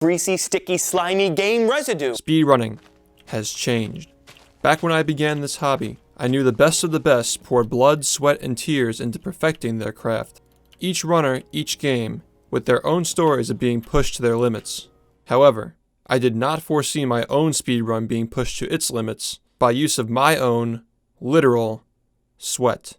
greasy, sticky, slimy game residue. Speedrunning has changed. Back when I began this hobby, I knew the best of the best poured blood, sweat, and tears into perfecting their craft. Each runner, each game, with their own stories of being pushed to their limits. However, I did not foresee my own speedrun being pushed to its limits by use of my own, literal, sweat.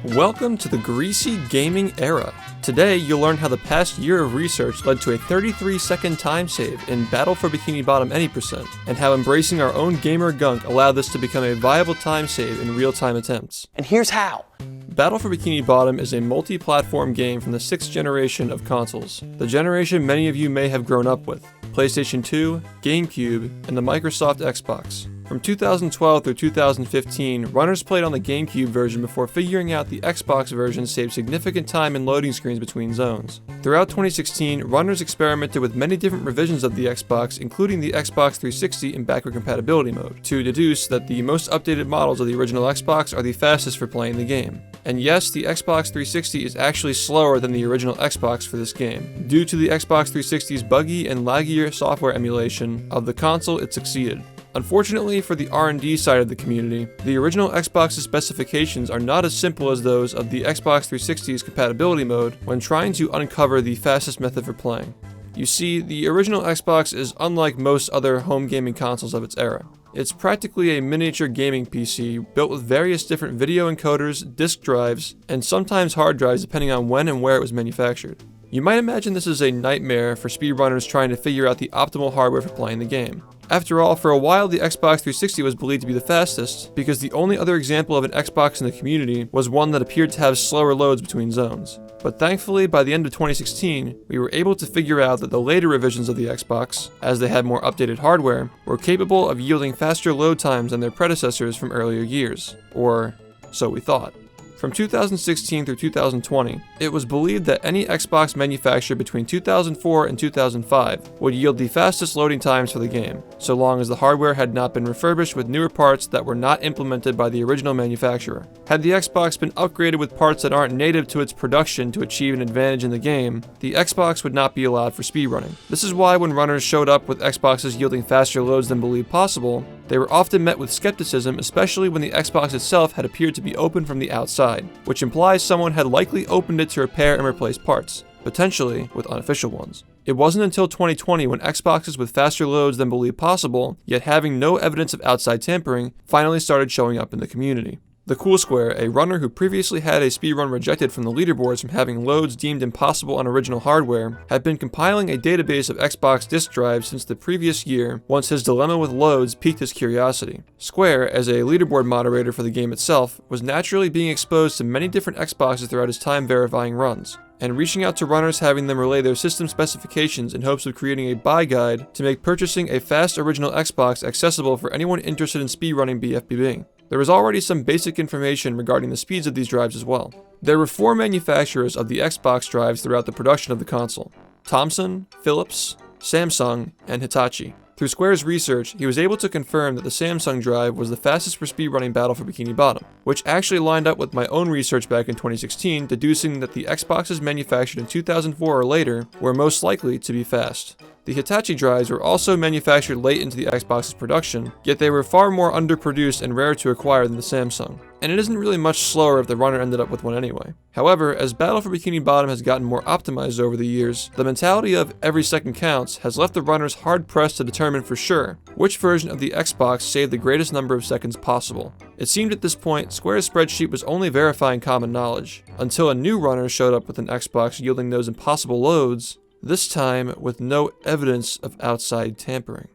Welcome to the greasy gaming era. Today, you'll learn how the past year of research led to a 33-second time save in Battle for Bikini Bottom Any %, and how embracing our own gamer gunk allowed this to become a viable time save in real-time attempts. And here's how. Battle for Bikini Bottom is a multi-platform game from the 6th generation of consoles, the generation many of you may have grown up with, PlayStation 2, GameCube, and the Microsoft Xbox. From 2012 through 2015, runners played on the GameCube version before figuring out the Xbox version saved significant time in loading screens between zones. Throughout 2016, runners experimented with many different revisions of the Xbox, including the Xbox 360 in backward compatibility mode, to deduce that the most updated models of the original Xbox are the fastest for playing the game. And yes, the Xbox 360 is actually slower than the original Xbox for this game. Due to the Xbox 360's buggy and laggier software emulation of the console, it succeeded. Unfortunately for the R&D side of the community, the original Xbox's specifications are not as simple as those of the Xbox 360's compatibility mode when trying to uncover the fastest method for playing. You see, the original Xbox is unlike most other home gaming consoles of its era. It's practically a miniature gaming PC built with various different video encoders, disk drives, and sometimes hard drives depending on when and where it was manufactured. You might imagine this is a nightmare for speedrunners trying to figure out the optimal hardware for playing the game. After all, for a while the Xbox 360 was believed to be the fastest, because the only other example of an Xbox in the community was one that appeared to have slower loads between zones. But thankfully, by the end of 2016, we were able to figure out that the later revisions of the Xbox, as they had more updated hardware, were capable of yielding faster load times than their predecessors from earlier years. Or, so we thought. From 2016 through 2020, it was believed that any Xbox manufactured between 2004 and 2005 would yield the fastest loading times for the game, so long as the hardware had not been refurbished with newer parts that were not implemented by the original manufacturer. Had the Xbox been upgraded with parts that aren't native to its production to achieve an advantage in the game, the Xbox would not be allowed for speedrunning. This is why when runners showed up with Xboxes yielding faster loads than believed possible, they were often met with skepticism, especially when the Xbox itself had appeared to be open from the outside, which implies someone had likely opened it to repair and replace parts, potentially with unofficial ones. It wasn't until 2020 when Xboxes with faster loads than believed possible, yet having no evidence of outside tampering, finally started showing up in the community. TheCoolSquare, a runner who previously had a speedrun rejected from the leaderboards from having loads deemed impossible on original hardware, had been compiling a database of Xbox disk drives since the previous year once his dilemma with loads piqued his curiosity. Square, as a leaderboard moderator for the game itself, was naturally being exposed to many different Xboxes throughout his time verifying runs, and reaching out to runners having them relay their system specifications in hopes of creating a buy guide to make purchasing a fast original Xbox accessible for anyone interested in speedrunning BFBB. There was already some basic information regarding the speeds of these drives as well. There were 4 manufacturers of the Xbox drives throughout the production of the console: Thomson, Philips, Samsung, and Hitachi. Through Square's research, he was able to confirm that the Samsung drive was the fastest for speedrunning Battle for Bikini Bottom, which actually lined up with my own research back in 2016, deducing that the Xboxes manufactured in 2004 or later were most likely to be fast. The Hitachi drives were also manufactured late into the Xbox's production, yet they were far more underproduced and rare to acquire than the Samsung. And it isn't really much slower if the runner ended up with one anyway. However, as Battle for Bikini Bottom has gotten more optimized over the years, the mentality of every second counts has left the runners hard-pressed to determine for sure which version of the Xbox saved the greatest number of seconds possible. It seemed at this point, Square's spreadsheet was only verifying common knowledge, until a new runner showed up with an Xbox yielding those impossible loads, this time with no evidence of outside tampering.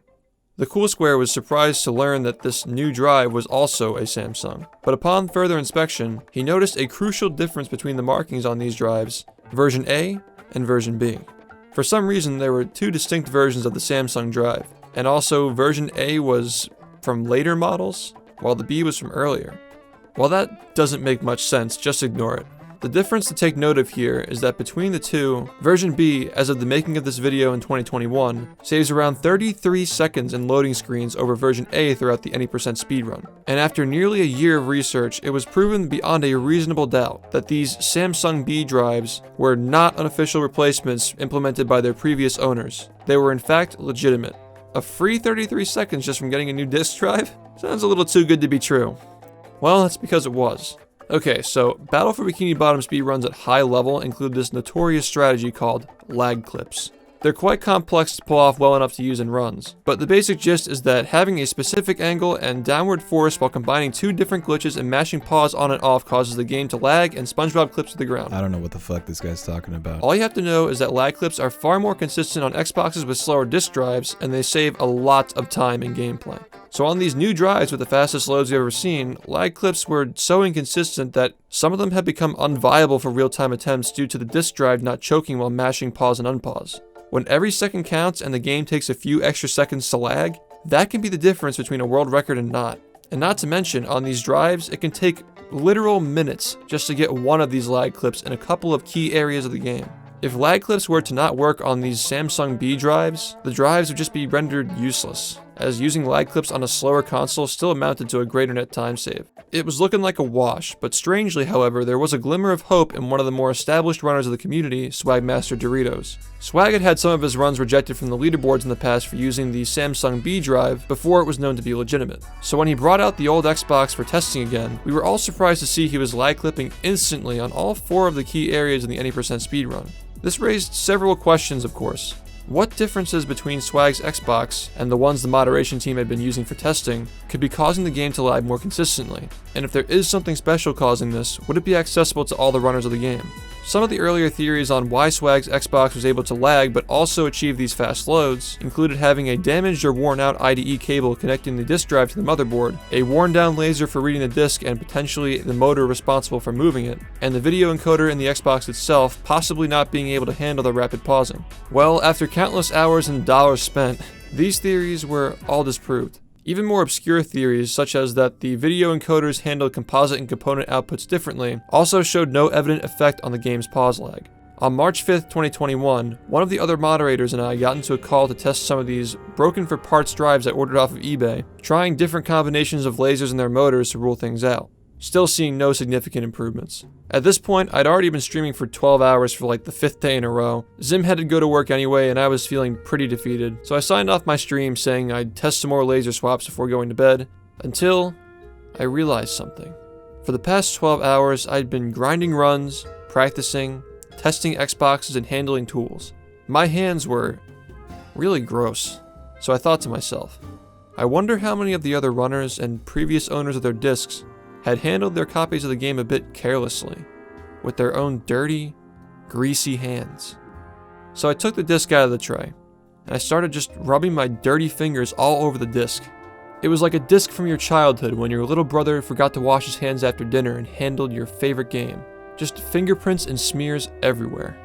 TheCoolSquare was surprised to learn that this new drive was also a Samsung, but upon further inspection, he noticed a crucial difference between the markings on these drives, version A and version B. For some reason, there were 2 distinct versions of the Samsung drive, and also version A was from later models, while the B was from earlier. While that doesn't make much sense, just ignore it. The difference to take note of here is that between the two, version B, as of the making of this video in 2021, saves around 33 seconds in loading screens over version A throughout the any percent speedrun. And after nearly a year of research, it was proven beyond a reasonable doubt that these Samsung B drives were not unofficial replacements implemented by their previous owners. They were in fact legitimate. A free 33 seconds just from getting a new disk drive? Sounds a little too good to be true. Well, that's because it was. Okay, so Battle for Bikini Bottom speedruns at high level include this notorious strategy called lag clips. They're quite complex to pull off well enough to use in runs, but the basic gist is that having a specific angle and downward force while combining two different glitches and mashing pause on and off causes the game to lag and SpongeBob clips to the ground. I don't know what the fuck this guy's talking about. All you have to know is that lag clips are far more consistent on Xboxes with slower disk drives, and they save a lot of time in gameplay. So on these new drives with the fastest loads you've ever seen, lag clips were so inconsistent that some of them have become unviable for real-time attempts due to the disk drive not choking while mashing pause and unpause. When every second counts and the game takes a few extra seconds to lag, that can be the difference between a world record and not. And not to mention, on these drives, it can take literal minutes just to get one of these lag clips in a couple of key areas of the game. If lag clips were to not work on these Samsung B drives, the drives would just be rendered useless, as using lag clips on a slower console still amounted to a greater net time save. It was looking like a wash, but strangely, however, there was a glimmer of hope in one of the more established runners of the community, Swagmaster Doritos. Swag had had some of his runs rejected from the leaderboards in the past for using the Samsung B drive before it was known to be legitimate. So when he brought out the old Xbox for testing again, we were all surprised to see he was lag clipping instantly on all 4 of the key areas in the any percent speedrun. This raised several questions, of course. What differences between Swag's Xbox and the ones the moderation team had been using for testing could be causing the game to lag more consistently? And if there is something special causing this, would it be accessible to all the runners of the game? Some of the earlier theories on why Swag's Xbox was able to lag but also achieve these fast loads included having a damaged or worn out IDE cable connecting the disk drive to the motherboard, a worn down laser for reading the disk and potentially the motor responsible for moving it, and the video encoder in the Xbox itself possibly not being able to handle the rapid pausing. Well, after countless hours and dollars spent, these theories were all disproved. Even more obscure theories, such as that the video encoders handled composite and component outputs differently, also showed no evident effect on the game's pause lag. On March 5th, 2021, one of the other moderators and I got into a call to test some of these broken for parts drives I ordered off of eBay, trying different combinations of lasers in their motors to rule things out. Still seeing no significant improvements. At this point, I'd already been streaming for 12 hours for like the 5th day in a row. Zim had to go to work anyway, and I was feeling pretty defeated, so I signed off my stream saying I'd test some more laser swaps before going to bed, until I realized something. For the past 12 hours, I'd been grinding runs, practicing, testing Xboxes, and handling tools. My hands were really gross, so I thought to myself, I wonder how many of the other runners and previous owners of their discs had handled their copies of the game a bit carelessly, with their own dirty, greasy hands. So I took the disc out of the tray, and I started just rubbing my dirty fingers all over the disc. It was like a disc from your childhood when your little brother forgot to wash his hands after dinner and handled your favorite game. Just fingerprints and smears everywhere.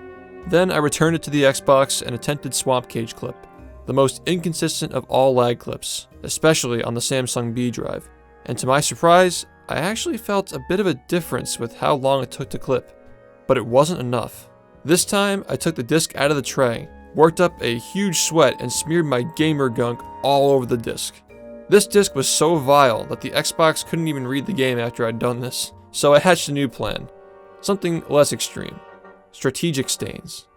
Then I returned it to the Xbox and attempted Swamp Cage clip, the most inconsistent of all lag clips, especially on the Samsung B drive. And to my surprise, I actually felt a bit of a difference with how long it took to clip, but it wasn't enough. This time, I took the disc out of the tray, worked up a huge sweat, and smeared my gamer gunk all over the disc. This disc was so vile that the Xbox couldn't even read the game after I'd done this, so I hatched a new plan. Something less extreme. Strategic stains.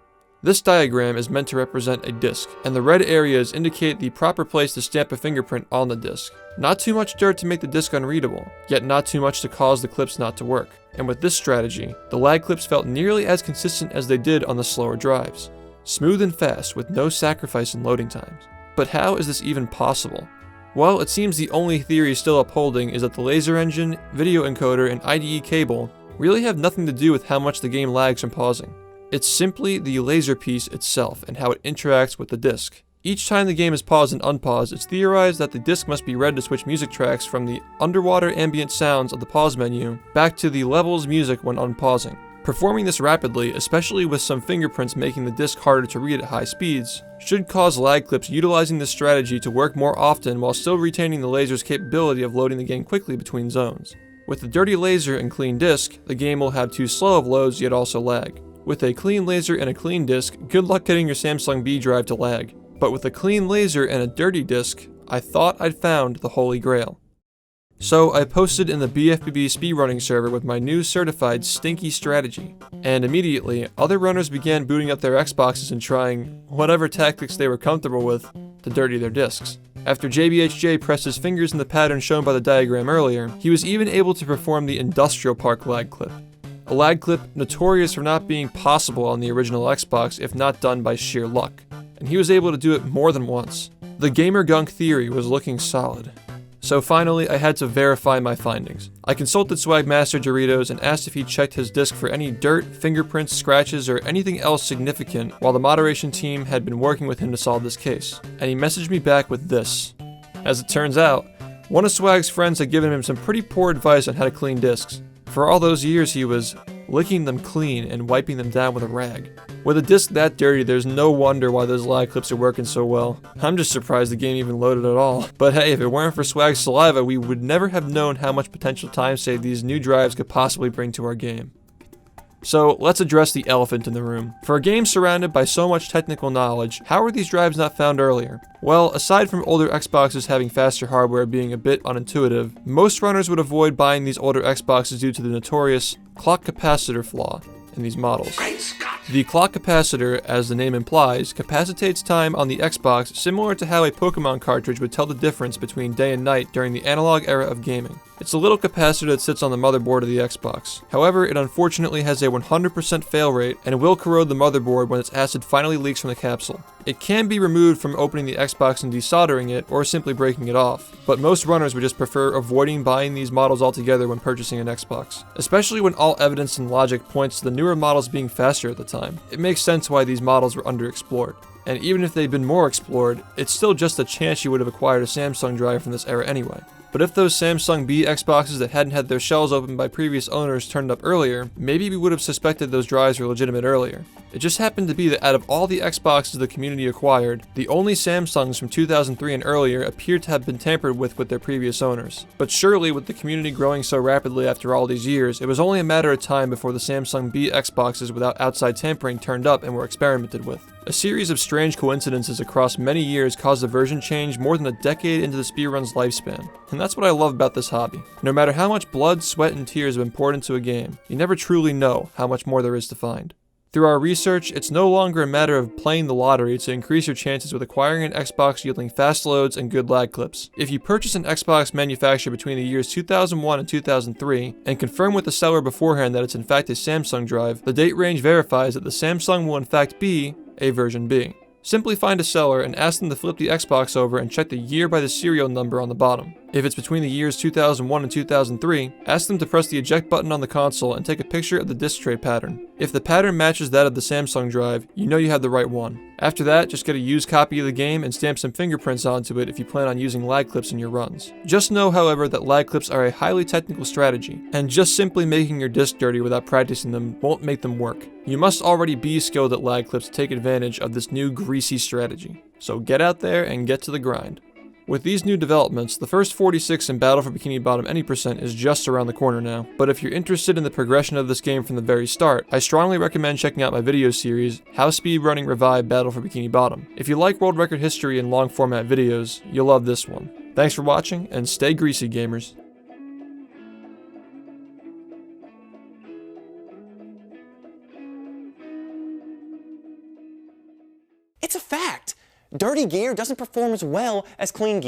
This diagram is meant to represent a disc, and the red areas indicate the proper place to stamp a fingerprint on the disc. Not too much dirt to make the disc unreadable, yet not too much to cause the clips not to work. And with this strategy, the lag clips felt nearly as consistent as they did on the slower drives. Smooth and fast with no sacrifice in loading times. But how is this even possible? Well, it seems the only theory still upholding is that the laser engine, video encoder, and IDE cable really have nothing to do with how much the game lags from pausing. It's simply the laser piece itself and how it interacts with the disc. Each time the game is paused and unpaused, it's theorized that the disc must be read to switch music tracks from the underwater ambient sounds of the pause menu back to the levels music when unpausing. Performing this rapidly, especially with some fingerprints making the disc harder to read at high speeds, should cause lag clips utilizing this strategy to work more often while still retaining the laser's capability of loading the game quickly between zones. With the dirty laser and clean disk, the game will have too slow of loads yet also lag. With a clean laser and a clean disk, good luck getting your Samsung B drive to lag. But with a clean laser and a dirty disk, I thought I'd found the holy grail. So I posted in the BFBB speedrunning server with my new certified stinky strategy, and immediately other runners began booting up their Xboxes and trying whatever tactics they were comfortable with to dirty their disks. After JBHJ pressed his fingers in the pattern shown by the diagram earlier, he was even able to perform the industrial park lag clip. A lag clip notorious for not being possible on the original Xbox if not done by sheer luck, and he was able to do it more than once. The gamer gunk theory was looking solid. So finally, I had to verify my findings. I consulted Swagmaster Doritos and asked if he checked his disk for any dirt, fingerprints, scratches, or anything else significant while the moderation team had been working with him to solve this case. And he messaged me back with this. As it turns out, one of Swag's friends had given him some pretty poor advice on how to clean disks. For all those years he was licking them clean and wiping them down with a rag. With a disc that dirty, there's no wonder why those lag clips are working so well. I'm just surprised the game even loaded at all. But hey, if it weren't for Swag's saliva, we would never have known how much potential time save these new drives could possibly bring to our game. So let's address the elephant in the room. For a game surrounded by so much technical knowledge, how were these drives not found earlier? Well, aside from older Xboxes having faster hardware being a bit unintuitive, most runners would avoid buying these older Xboxes due to the notorious clock capacitor flaw in these models. The clock capacitor, as the name implies, capacitates time on the Xbox similar to how a Pokemon cartridge would tell the difference between day and night during the analog era of gaming. It's a little capacitor that sits on the motherboard of the Xbox. However, it unfortunately has a 100% fail rate and will corrode the motherboard when its acid finally leaks from the capsule. It can be removed from opening the Xbox and desoldering it, or simply breaking it off, but most runners would just prefer avoiding buying these models altogether when purchasing an Xbox, especially when all evidence and logic points to the newer models being faster at the time. It makes sense why these models were underexplored. And even if they'd been more explored, it's still just a chance you would have acquired a Samsung drive from this era anyway. But if those Samsung B Xboxes that hadn't had their shells opened by previous owners turned up earlier, maybe we would have suspected those drives were legitimate earlier. It just happened to be that out of all the Xboxes the community acquired, the only Samsungs from 2003 and earlier appeared to have been tampered with their previous owners. But surely, with the community growing so rapidly after all these years, it was only a matter of time before the Samsung B Xboxes without outside tampering turned up and were experimented with. A series of strange coincidences across many years caused a version change more than a decade into the speedrun's lifespan. And that's what I love about this hobby. No matter how much blood, sweat, and tears have been poured into a game, you never truly know how much more there is to find. Through our research, it's no longer a matter of playing the lottery to increase your chances with acquiring an Xbox yielding fast loads and good lag clips. If you purchase an Xbox manufactured between the years 2001 and 2003, and confirm with the seller beforehand that it's in fact a Samsung drive, the date range verifies that the Samsung will in fact be a version B. Simply find a seller and ask them to flip the Xbox over and check the year by the serial number on the bottom. If it's between the years 2001 and 2003, ask them to press the eject button on the console and take a picture of the disc tray pattern. If the pattern matches that of the Samsung drive, you know you have the right one. After that, just get a used copy of the game and stamp some fingerprints onto it if you plan on using lag clips in your runs. Just know, however, that lag clips are a highly technical strategy, and just simply making your disc dirty without practicing them won't make them work. You must already be skilled at lag clips to take advantage of this new greasy strategy. So get out there and get to the grind. With these new developments, the first 46 in Battle for Bikini Bottom Any Percent is just around the corner now, but if you're interested in the progression of this game from the very start, I strongly recommend checking out my video series, How Speedrunning Revived Battle for Bikini Bottom. If you like world record history and long format videos, you'll love this one. Thanks for watching, and stay greasy, gamers. It's a fact. Dirty gear doesn't perform as well as clean gear.